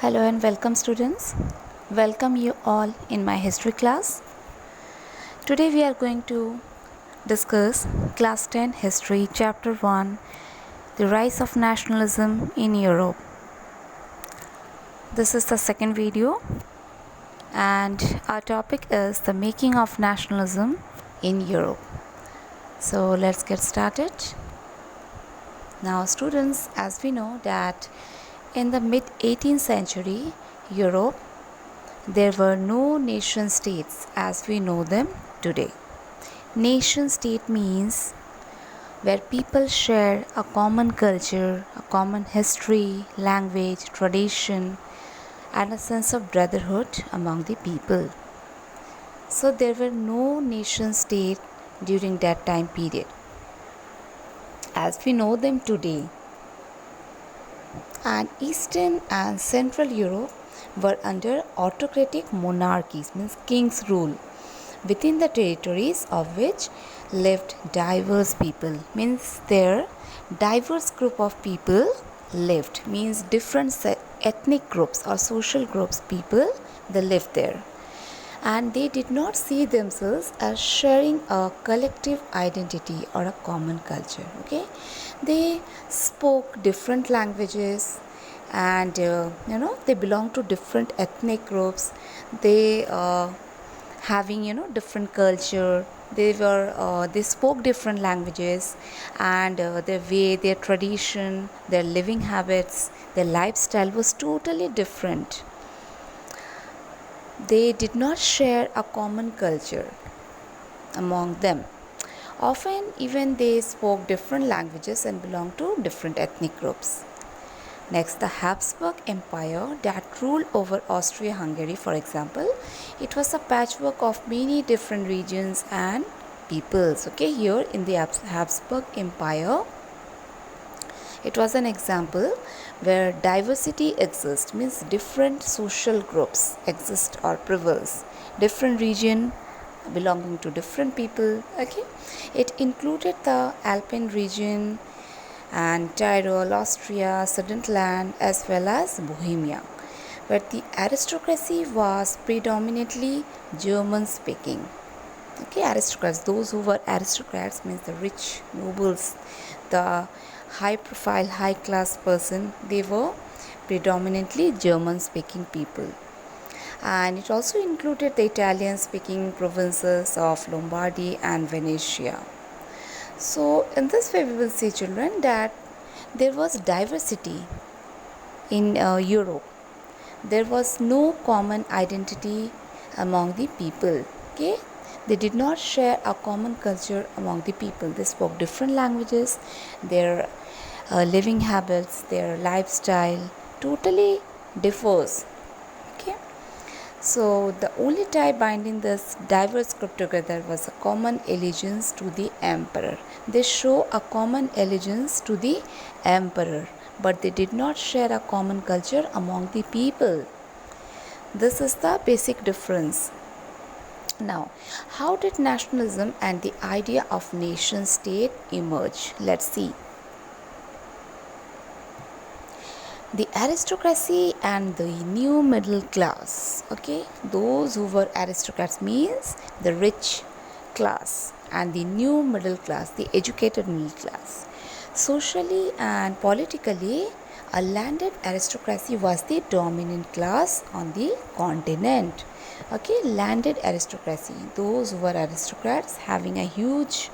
Hello and welcome students. Welcome you all in my history class. Today we are going to discuss class 10 history chapter 1, the rise of nationalism in Europe. This is the second video and our topic is the making of nationalism in Europe. So let's get started. Now students, as we know that in the mid 18th century Europe, there were no nation states as we know them today. Nation state means where people share a common culture, a common history, language, tradition, and a sense of brotherhood among the people. So there were no nation state during that time period as we know them today. And Eastern and Central Europe were under autocratic monarchies, means king's rule, within the territories of which lived diverse people, means there diverse group of people lived, means different ethnic groups or social groups people they lived there, and they did not see themselves as sharing a collective identity or a common culture. Okay, they spoke different languages and they belong to different ethnic groups. They having different culture. They spoke different languages, and their way, their tradition, their living habits, their lifestyle was totally different. They did not share a common culture among them. Often, even they spoke different languages and belonged to different ethnic groups. Next, the Habsburg Empire that ruled over Austria-Hungary, for example, it was a patchwork of many different regions and peoples. Okay, here in the Habsburg Empire, it was an example where diversity exists, means different social groups exist or prevails, different region belonging to different people. Okay, it included the Alpine region and Tyrol, Austria, Sudetenland, as well as Bohemia. But the aristocracy was predominantly German speaking. Okay, aristocrats, those who were aristocrats means the rich nobles, the high profile, high class person, they were predominantly German speaking people. And it also included the Italian speaking provinces of Lombardy and Venetia. So in this way we will see, children, that there was diversity in Europe. There was no common identity among the people. Okay, they did not share a common culture among the people. They spoke different languages. Their living habits, their lifestyle totally differs. Okay, so the only tie binding this diverse group together was a common allegiance to the emperor. They show a common allegiance to the emperor, but they did not share a common culture among the people. This is the basic difference. Now, how did nationalism and the idea of nation state emerge? Let's see. The aristocracy and the new middle class. Okay, those who were aristocrats means the rich class, and the new middle class, the educated middle class. Socially and politically, a landed aristocracy was the dominant class on the continent. Okay, landed aristocracy, those who were aristocrats having a huge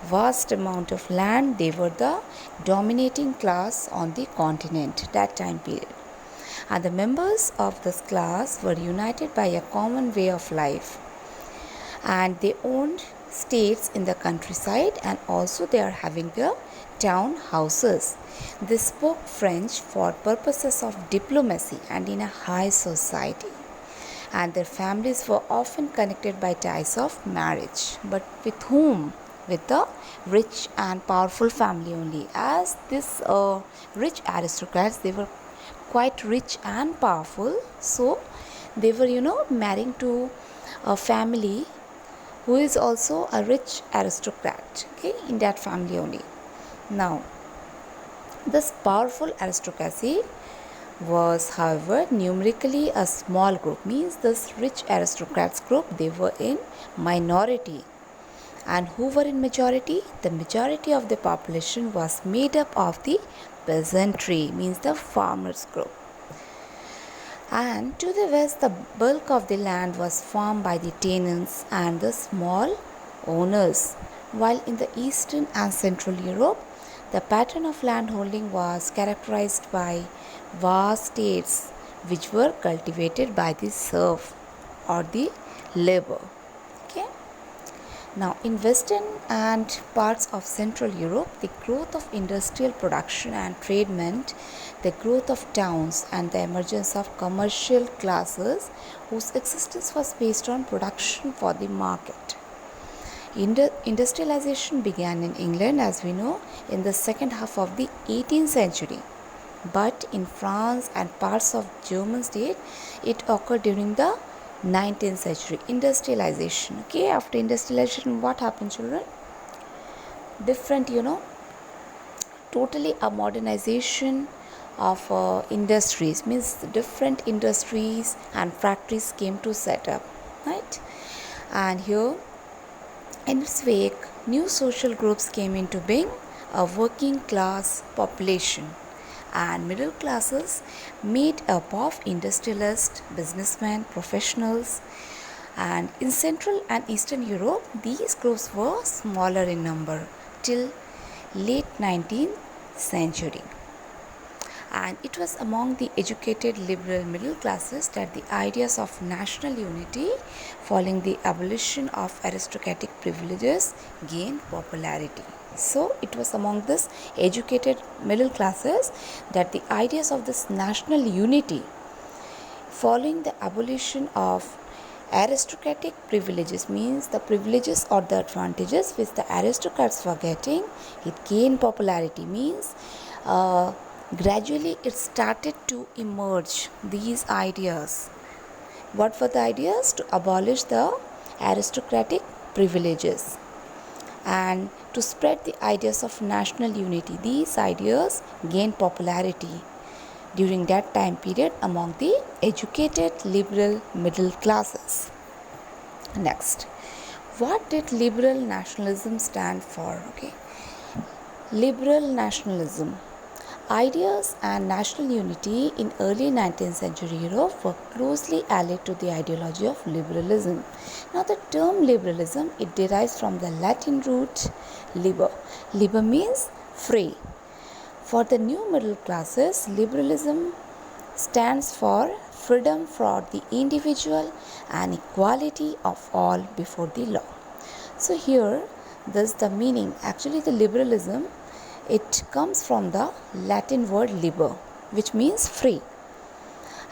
vast amount of land, they were the dominating class on the continent that time period. And the members of this class were united by a common way of life, and they owned states in the countryside, and also they are having the town houses. They spoke French for purposes of diplomacy and in a high society, and their families were often connected by ties of marriage. But with whom? With the rich and powerful family only. As this rich aristocrats, they were quite rich and powerful, so they were marrying to a family who is also a rich aristocrat. Okay, in that family only. Now, this powerful aristocracy was, however, numerically a small group, means this rich aristocrats group, they were in minority. And who were in majority? The majority of the population was made up of the peasantry, means the farmers group. And to the west, the bulk of the land was farmed by the tenants and the small owners, while in the eastern and central Europe, the pattern of landholding was characterized by vast estates which were cultivated by the serf or the labor. Okay. Now, in Western and parts of Central Europe, the growth of industrial production and trade meant the growth of towns and the emergence of commercial classes whose existence was based on production for the market. Industrialization began in England, as we know, in the second half of the 18th century. But in France and parts of German state, it occurred during the 19th century. Industrialization. Okay, after industrialization, what happened, children? Different, totally a modernization of industries, means different industries and factories came to set up, right? And here, in its wake, new social groups came into being, a working class population and middle classes made up of industrialists, businessmen, professionals. And in Central and Eastern Europe, these groups were smaller in number till late 19th century. And it was among the educated liberal middle classes that the ideas of national unity following the abolition of aristocratic privileges gained popularity. So it was among this educated middle classes that the ideas of this national unity following the abolition of aristocratic privileges, means the privileges or the advantages which the aristocrats were getting, it gained popularity, means gradually it started to emerge these ideas. What were the ideas? To abolish the aristocratic privileges and to spread the ideas of national unity. These ideas gained popularity during that time period among the educated liberal middle classes. Next, what did liberal nationalism stand for? Okay, liberal nationalism. Ideas and national unity in early 19th century Europe were closely allied to the ideology of liberalism. Now the term liberalism, it derives from the Latin root liber. Liber means free. For the new middle classes, liberalism stands for freedom for the individual and equality of all before the law. So here, this is the meaning. Actually, the liberalism, it comes from the Latin word liber, which means free.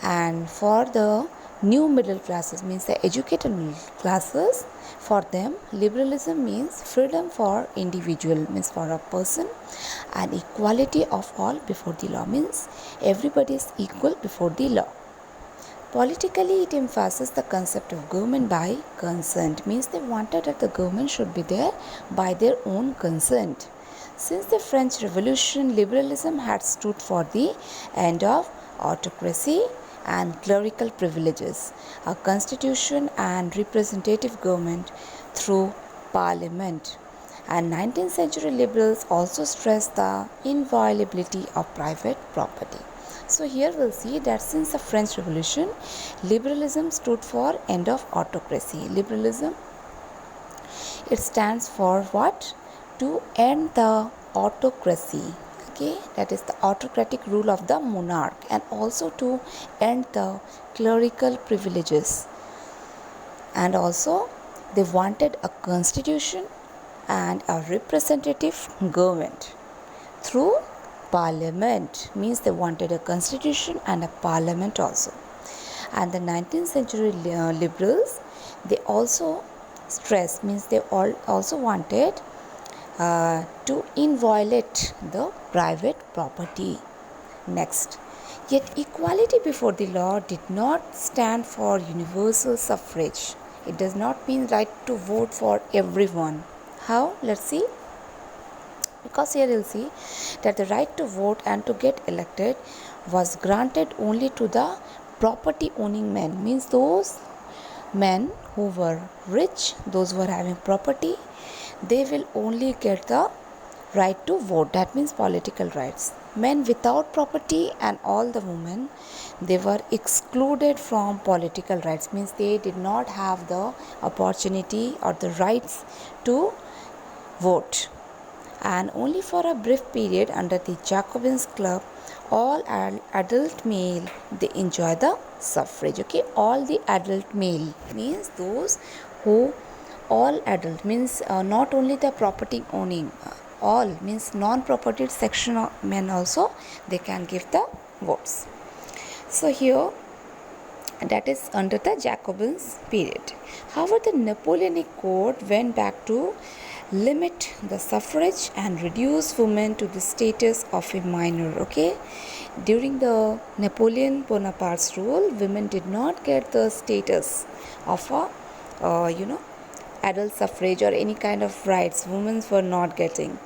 And for the new middle classes, means the educated middle classes, for them liberalism means freedom for individual, means for a person, and equality of all before the law, means everybody is equal before the law. Politically, it emphasizes the concept of government by consent, means they wanted that the government should be there by their own consent. Since the French Revolution, liberalism had stood for the end of autocracy and clerical privileges, a constitution and representative government through parliament. And 19th century liberals also stressed the inviolability of private property. So here we'll see that since the French Revolution, liberalism stood for end of autocracy. Liberalism, it stands for what? To end the autocracy. Okay, that is the autocratic rule of the monarch, and also to end the clerical privileges. And also they wanted a constitution and a representative government through parliament, means they wanted a constitution and a parliament also. And the 19th century liberals, they also stressed, means they also wanted to inviolate the private property. Next, yet equality before the law did not stand for universal suffrage. It does not mean right to vote for everyone. How? Let's see. Because here you'll see that the right to vote and to get elected was granted only to the property owning men, means those men who were rich, those who were having property, they will only get the right to vote, that means political rights. Men without property and all the women, they were excluded from political rights, means they did not have the opportunity or the rights to vote. And only for a brief period under the Jacobins Club, all adult male, they enjoy the suffrage. Okay, all the adult male means those who, all adult means not only the property owning, all means non-property section of men also, they can give the votes. So here, that is under the Jacobins period. However, the Napoleonic Court went back to limit the suffrage and reduce women to the status of a minor. Okay, during the Napoleon Bonaparte's rule, women did not get the status of a adult suffrage or any kind of rights. Women were not getting.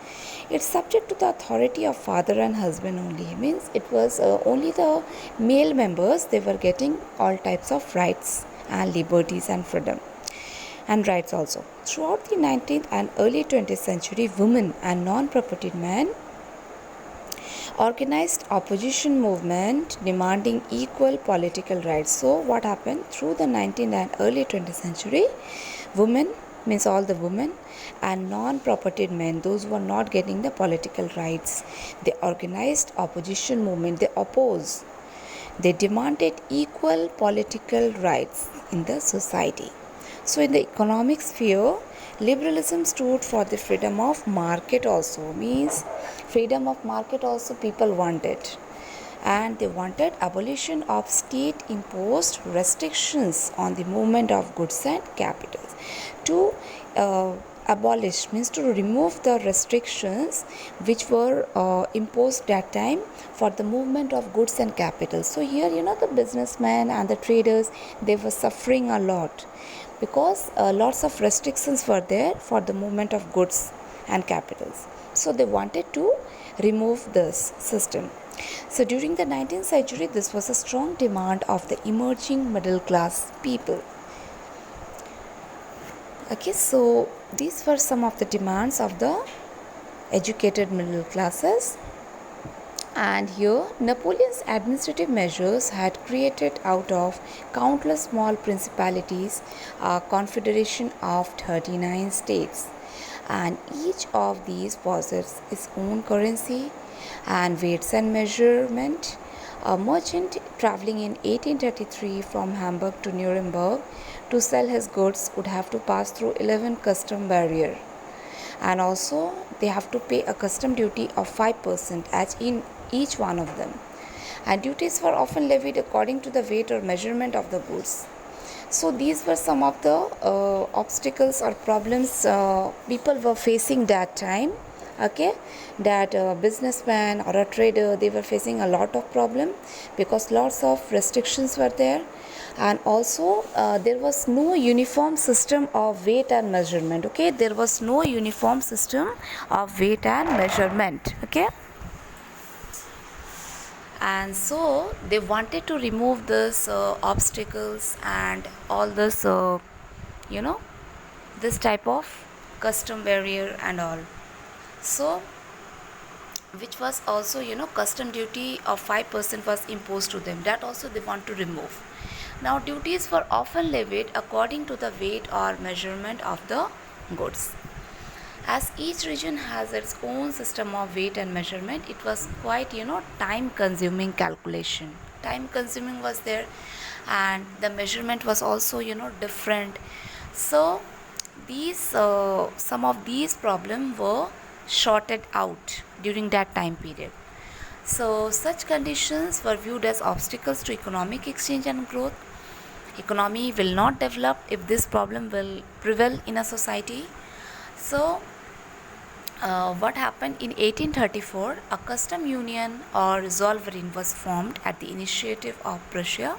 It's subject to the authority of father and husband only, means it was only the male members, they were getting all types of rights and liberties and freedom and rights also. Throughout the 19th and early 20th century, women and non-property men organized opposition movement demanding equal political rights. So what happened through the 19th and early 20th century, women means all the women and non-property men, those who are not getting the political rights, they organized opposition movement, they oppose, they demanded equal political rights in the society. So in the economic sphere, liberalism stood for the freedom of market also, means freedom of market also people wanted, and they wanted abolition of state imposed restrictions on the movement of goods and capitals. To abolish means to remove the restrictions which were imposed that time for the movement of goods and capital. So here the businessmen and the traders, they were suffering a lot because lots of restrictions were there for the movement of goods and capitals. So they wanted to remove this system. So during the 19th century, this was a strong demand of the emerging middle class people. Okay, so these were some of the demands of the educated middle classes. And here, Napoleon's administrative measures had created out of countless small principalities a confederation of 39 states. And each of these possesses its own currency and weights and measurement. A merchant traveling in 1833 from Hamburg to Nuremberg to sell his goods would have to pass through 11 custom barriers, and also they have to pay a custom duty of 5% as in each one of them, and duties were often levied according to the weight or measurement of the goods. So these were some of the obstacles or problems people were facing that time. Okay, that businessman or a trader, they were facing a lot of problem because lots of restrictions were there, and also there was no uniform system of weight and measurement. Okay, there was no uniform system of weight and measurement. Okay, and so they wanted to remove this obstacles and all this this type of custom barrier and all. So which was also custom duty of 5% was imposed to them, that also they want to remove. Now duties were often levied according to the weight or measurement of the goods. As each region has its own system of weight and measurement, it was quite time consuming calculation. Time consuming was there, and the measurement was also different. So these some of these problems were sorted out during that time period. So such conditions were viewed as obstacles to economic exchange and growth. Economy will not develop if this problem will prevail in a society. So what happened in 1834, a custom union or Zollverein was formed at the initiative of Prussia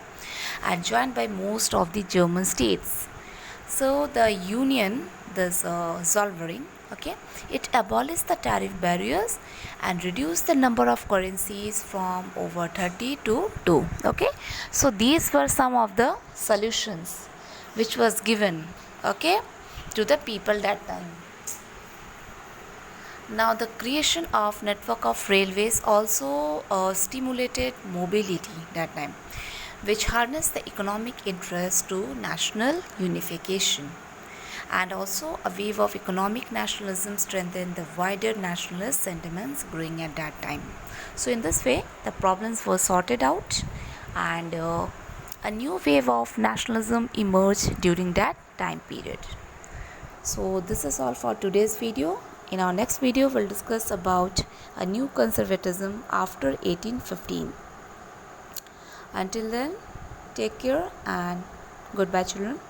and joined by most of the German states. So the union, this Zollverein, Okay, it abolished the tariff barriers and reduced the number of currencies from over 30 to 2. Okay, so these were some of the solutions which was given, okay, to the people that time. Now the creation of network of railways also stimulated mobility that time, which harnessed the economic interest to national unification. And also a wave of economic nationalism strengthened the wider nationalist sentiments growing at that time. So in this way the problems were sorted out, and a new wave of nationalism emerged during that time period. So this is all for today's video. In our next video we'll discuss about a new conservatism after 1815. Until then, take care and goodbye children.